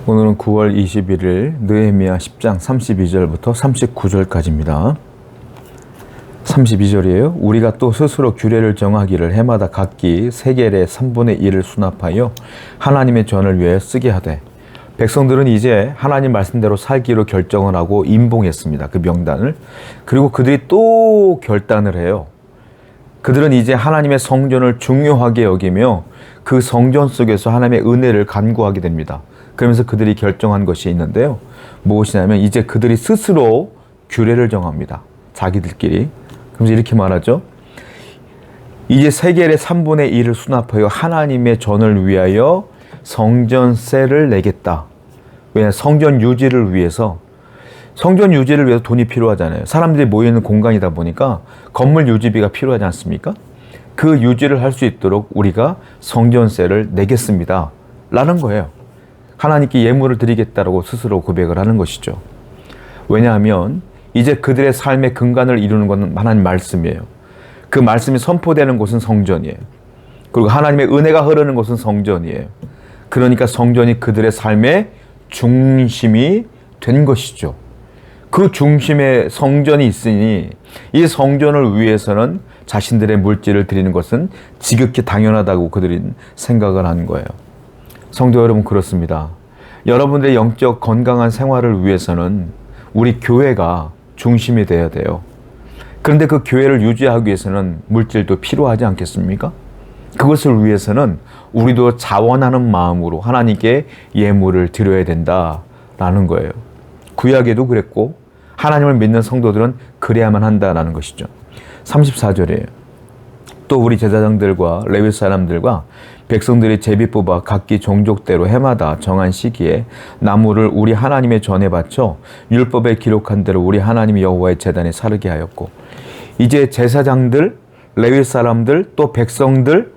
오늘은 9월 21일 느헤미야 10장 32절부터 39절까지입니다. 32절이에요. 우리가 또 스스로 규례를 정하기를 해마다 각기 세겔의 3분의 1을 수납하여 하나님의 전을 위하여 쓰게 하되, 백성들은 이제 하나님 말씀대로 살기로 결정을 하고 임봉했습니다. 그 명단을. 그리고 그들이 또 결단을 해요. 그들은 이제 하나님의 성전을 중요하게 여기며 그 성전 속에서 하나님의 은혜를 간구하게 됩니다. 그러면서 그들이 결정한 것이 있는데요. 무엇이냐면 이제 그들이 스스로 규례를 정합니다. 자기들끼리. 그래서 이렇게 말하죠. 이제 세겔의 3분의 1을 수납하여 하나님의 전을 위하여 성전세를 내겠다. 왜냐하면 성전 유지를 위해서 돈이 필요하잖아요. 사람들이 모이는 공간이다 보니까 건물 유지비가 필요하지 않습니까? 그 유지를 할 수 있도록 우리가 성전세를 내겠습니다. 라는 거예요. 하나님께 예물을 드리겠다라고 스스로 고백을 하는 것이죠. 왜냐하면 이제 그들의 삶의 근간을 이루는 것은 하나님 말씀이에요. 그 말씀이 선포되는 곳은 성전이에요. 그리고 하나님의 은혜가 흐르는 곳은 성전이에요. 그러니까 성전이 그들의 삶의 중심이 된 것이죠. 그 중심에 성전이 있으니 이 성전을 위해서는 자신들의 물질을 드리는 것은 지극히 당연하다고 그들이 생각을 한 거예요. 성도 여러분, 그렇습니다. 여러분들의 영적 건강한 생활을 위해서는 우리 교회가 중심이 되어야 돼요. 그런데 그 교회를 유지하기 위해서는 물질도 필요하지 않겠습니까? 그것을 위해서는 우리도 자원하는 마음으로 하나님께 예물을 드려야 된다라는 거예요. 구약에도 그랬고 하나님을 믿는 성도들은 그래야만 한다라는 것이죠. 34절이에요. 또 우리 제사장들과 레위 사람들과 백성들이 제비 뽑아 각기 종족대로 해마다 정한 시기에 나무를 우리 하나님의 전에 바쳐 율법에 기록한 대로 우리 하나님 여호와의 제단에 사르게 하였고, 이제 제사장들, 레위 사람들, 또 백성들,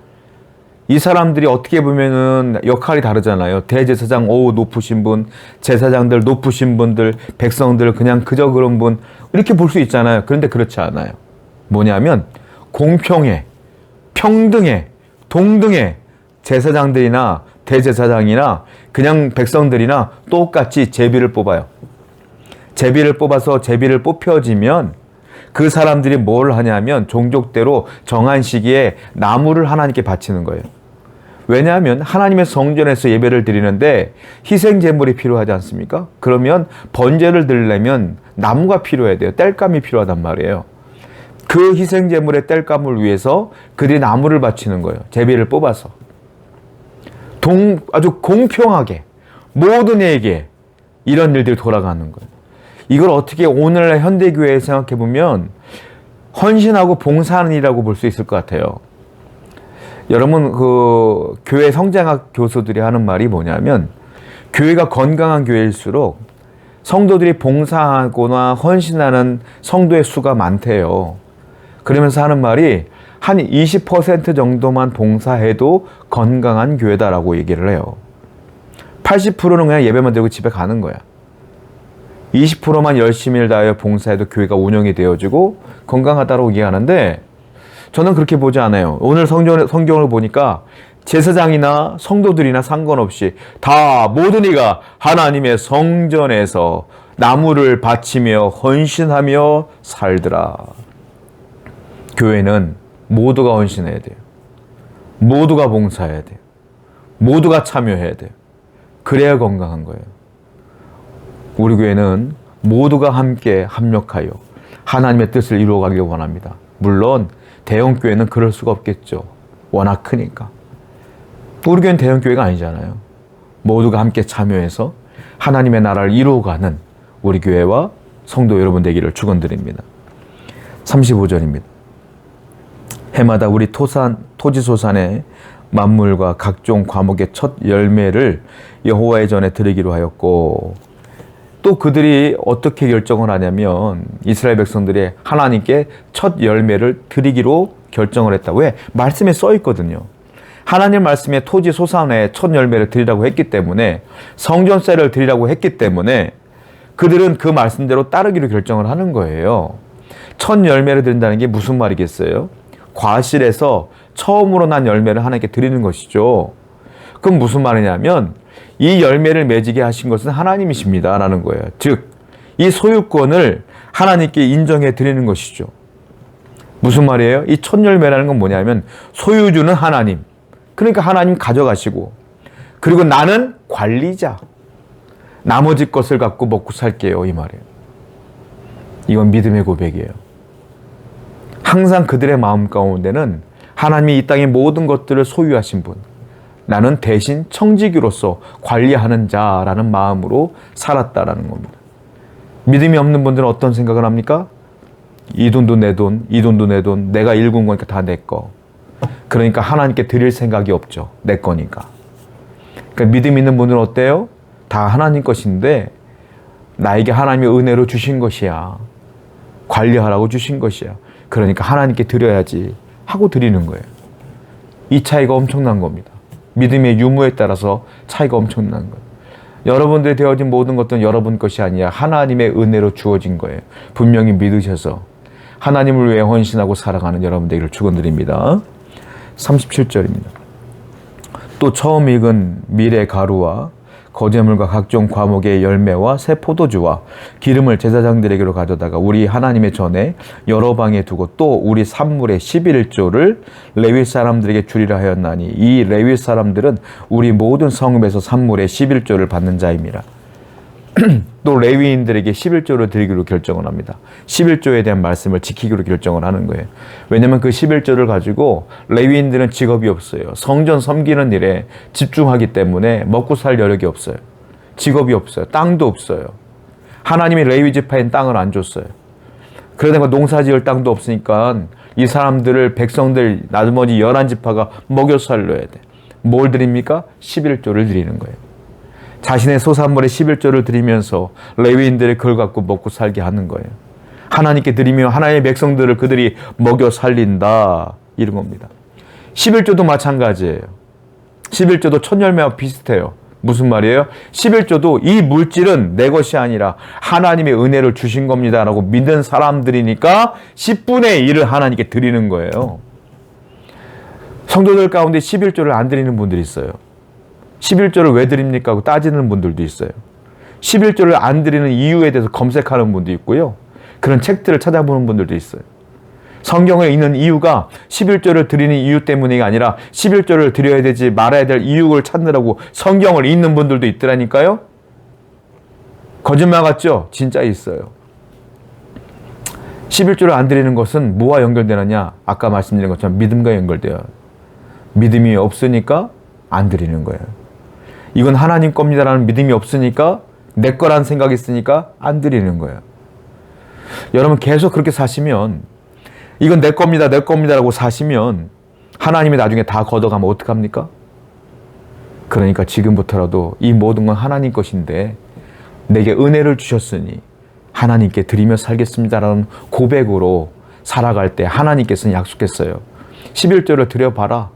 이 사람들이 어떻게 보면은 역할이 다르잖아요. 대제사장, 높으신 분, 제사장들, 높으신 분들, 백성들, 그냥 그저 그런 분, 이렇게 볼 수 있잖아요. 그런데 그렇지 않아요. 뭐냐면 공평해, 평등해, 동등해. 제사장들이나 대제사장이나 그냥 백성들이나 똑같이 제비를 뽑아요. 제비를 뽑아서 제비를 뽑혀지면 그 사람들이 뭘 하냐면 종족대로 정한 시기에 나무를 하나님께 바치는 거예요. 왜냐하면 하나님의 성전에서 예배를 드리는데 희생 제물이 필요하지 않습니까? 그러면 번제를 드리려면 나무가 필요해야 돼요. 땔감이 필요하단 말이에요. 그 희생 제물의 땔감을 위해서 그들이 나무를 바치는 거예요. 제비를 뽑아서. 아주 공평하게 모든 이에게 이런 일들이 돌아가는 거예요. 이걸 어떻게 오늘날 현대교회에 생각해보면 헌신하고 봉사하는 일이라고 볼 수 있을 것 같아요. 여러분, 그 교회 성장학 교수들이 하는 말이 뭐냐면 교회가 건강한 교회일수록 성도들이 봉사하거나 헌신하는 성도의 수가 많대요. 그러면서 하는 말이 한 20% 정도만 봉사해도 건강한 교회다라고 얘기를 해요. 80%는 그냥 예배만 드리고 집에 가는 거야. 20%만 열심히 다하여 봉사해도 교회가 운영이 되어지고 건강하다고 얘기하는데, 저는 그렇게 보지 않아요. 오늘 성경을 보니까 제사장이나 성도들이나 상관없이 다 모든 이가 하나님의 성전에서 나무를 바치며 헌신하며 살더라. 교회는 모두가 헌신해야 돼요. 모두가 봉사해야 돼요. 모두가 참여해야 돼요. 그래야 건강한 거예요. 우리 교회는 모두가 함께 합력하여 하나님의 뜻을 이루어가길 원합니다. 물론 대형 교회는 그럴 수가 없겠죠. 워낙 크니까. 우리 교회는 대형 교회가 아니잖아요. 모두가 함께 참여해서 하나님의 나라를 이루어가는 우리 교회와 성도 여러분 되기를 축원드립니다. 35절입니다. 해마다 우리 토지소산의 만물과 각종 과목의 첫 열매를 여호와의 전에 드리기로 하였고, 또 그들이 어떻게 결정을 하냐면 이스라엘 백성들이 하나님께 첫 열매를 드리기로 결정을 했다. 왜? 말씀에 써 있거든요. 하나님 말씀에 토지 소산의 첫 열매를 드리라고 했기 때문에, 성전세를 드리라고 했기 때문에 그들은 그 말씀대로 따르기로 결정을 하는 거예요. 첫 열매를 드린다는 게 무슨 말이겠어요? 과실에서 처음으로 난 열매를 하나님께 드리는 것이죠. 그럼 무슨 말이냐면 이 열매를 맺게 하신 것은 하나님이십니다 라는 거예요. 즉, 이 소유권을 하나님께 인정해 드리는 것이죠. 무슨 말이에요? 이 첫 열매라는 건 뭐냐면 소유주는 하나님. 그러니까 하나님 가져가시고, 그리고 나는 관리자. 나머지 것을 갖고 먹고 살게요, 이 말이에요. 이건 믿음의 고백이에요. 항상 그들의 마음 가운데는 하나님이 이 땅의 모든 것들을 소유하신 분, 나는 대신 청지기로서 관리하는 자라는 마음으로 살았다라는 겁니다. 믿음이 없는 분들은 어떤 생각을 합니까? 이 돈도 내 돈, 이 돈도 내 돈, 내가 일군 거니까 다 내 거. 그러니까 하나님께 드릴 생각이 없죠. 내 거니까. 그러니까 믿음 있는 분들은 어때요? 다 하나님 것인데 나에게 하나님의 은혜로 주신 것이야. 관리하라고 주신 것이야. 그러니까 하나님께 드려야지 하고 드리는 거예요. 이 차이가 엄청난 겁니다. 믿음의 유무에 따라서 차이가 엄청난 거예요. 여러분들이 되어진 모든 것들은 여러분 것이 아니라 하나님의 은혜로 주어진 거예요. 분명히 믿으셔서 하나님을 위해 헌신하고 살아가는 여러분들에게 축원드립니다. 37절입니다. 또 처음 익은 밀의 가루와 거제물과 각종 과목의 열매와 새 포도주와 기름을 제사장들에게로 가져다가 우리 하나님의 전에 여러 방에 두고 또 우리 산물의 11조를 레위 사람들에게 주리라 하였나니 이 레위 사람들은 우리 모든 성읍에서 산물의 11조를 받는 자입니다. 또 레위인들에게 11조를 드리기로 결정을 합니다. 11조에 대한 말씀을 지키기로 결정을 하는 거예요. 왜냐하면 그 11조를 가지고 레위인들은 직업이 없어요. 성전 섬기는 일에 집중하기 때문에 먹고 살 여력이 없어요. 직업이 없어요. 땅도 없어요. 하나님이 레위 지파엔 땅을 안 줬어요. 그러다 보니까 농사 지을 땅도 없으니까 이 사람들을 백성들 나머지 11지파가 먹여 살려야 돼. 뭘 드립니까? 11조를 드리는 거예요. 자신의 소산물의 11조를 드리면서 레위인들이 그걸 갖고 먹고 살게 하는 거예요. 하나님께 드리며 하나님의 백성들을 그들이 먹여 살린다. 이런 겁니다. 11조도 마찬가지예요. 11조도 첫 열매와 비슷해요. 무슨 말이에요? 11조도 이 물질은 내 것이 아니라 하나님의 은혜를 주신 겁니다 라고 믿는 사람들이니까 10분의 1을 하나님께 드리는 거예요. 성도들 가운데 11조를 안 드리는 분들이 있어요. 11조를 왜 드립니까? 하고 따지는 분들도 있어요. 11조를 안 드리는 이유에 대해서 검색하는 분도 있고요. 그런 책들을 찾아보는 분들도 있어요. 성경에 있는 이유가 11조를 드리는 이유 때문이 아니라 11조를 드려야 되지 말아야 될 이유를 찾느라고 성경을 읽는 분들도 있더라니까요. 거짓말 같죠? 진짜 있어요. 11조를 안 드리는 것은 뭐와 연결되느냐? 아까 말씀드린 것처럼 믿음과 연결돼요. 믿음이 없으니까 안 드리는 거예요. 이건 하나님 겁니다라는 믿음이 없으니까 내 거라는 생각이 있으니까 안 드리는 거예요. 여러분 계속 그렇게 사시면 이건 내 겁니다, 내 겁니다라고 사시면 하나님이 나중에 다 걷어가면 어떡합니까? 그러니까 지금부터라도 이 모든 건 하나님 것인데 내게 은혜를 주셨으니 하나님께 드리며 살겠습니다라는 고백으로 살아갈 때 하나님께서는 약속했어요. 11조를 드려봐라.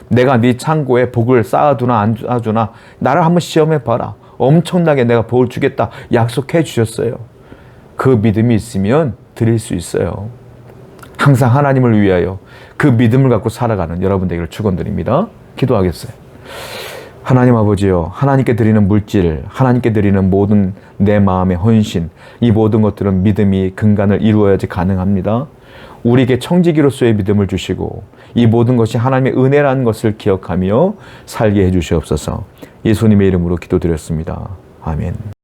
내가 네 창고에 복을 쌓아두나 안 쌓아두나 나를 한번 시험해봐라. 엄청나게 내가 복을 주겠다 약속해 주셨어요. 그 믿음이 있으면 드릴 수 있어요. 항상 하나님을 위하여 그 믿음을 갖고 살아가는 여러분들에게 축원드립니다. 기도하겠어요. 하나님 아버지요, 하나님께 드리는 물질, 하나님께 드리는 모든 내 마음의 헌신, 이 모든 것들은 믿음이 근간을 이루어야지 가능합니다. 우리에게 청지기로서의 믿음을 주시고 이 모든 것이 하나님의 은혜라는 것을 기억하며 살게 해주시옵소서. 예수님의 이름으로 기도드렸습니다. 아멘.